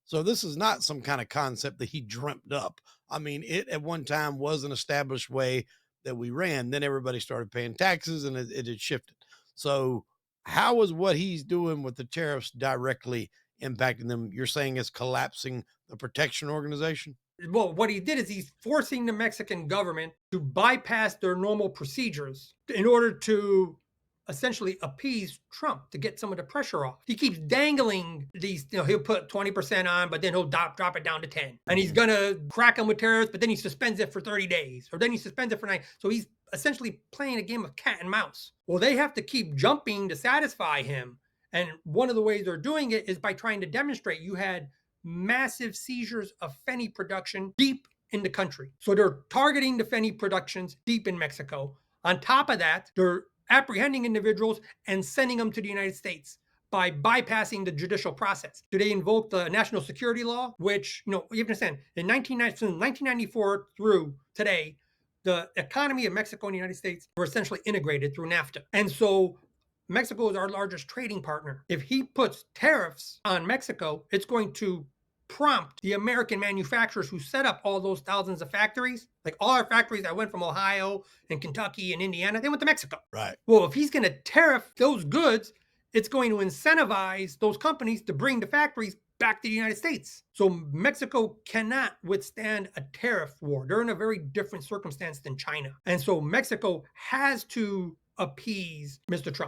So this is not some kind of concept that he dreamt up. I mean, it at one time was an established way that we ran. Then everybody started paying taxes and it had shifted. So how is what he's doing with the tariffs directly impacting them? You're saying it's collapsing the protection organization? Well, what he did is he's forcing the Mexican government to bypass their normal procedures in order to essentially appease Trump to get some of the pressure off. He keeps dangling these, he'll put 20% on, but then he'll drop it down to 10. And he's Mhm. gonna crack him with tariffs, but then he suspends it for 30 days, or then he suspends it for 9. So he's essentially playing a game of cat and mouse. Well, they have to keep jumping to satisfy him. And one of the ways they're doing it is by trying to demonstrate you had massive seizures of Fenny production deep in the country. So they're targeting the Fenny productions deep in Mexico. On top of that, they're apprehending individuals and sending them to the United States by bypassing the judicial process. Do they invoke the national security law, which, you have to understand, in 1994 through today, the economy of Mexico and the United States were essentially integrated through NAFTA. And so Mexico is our largest trading partner. If he puts tariffs on Mexico, it's going to prompt the American manufacturers who set up all those thousands of factories, like all our factories that went from Ohio and Kentucky and Indiana, they went to Mexico. Right. Well, if he's going to tariff those goods, it's going to incentivize those companies to bring the factories back to the United States. So Mexico cannot withstand a tariff war. They're in a very different circumstance than China. And so Mexico has to appease Mr. Trump.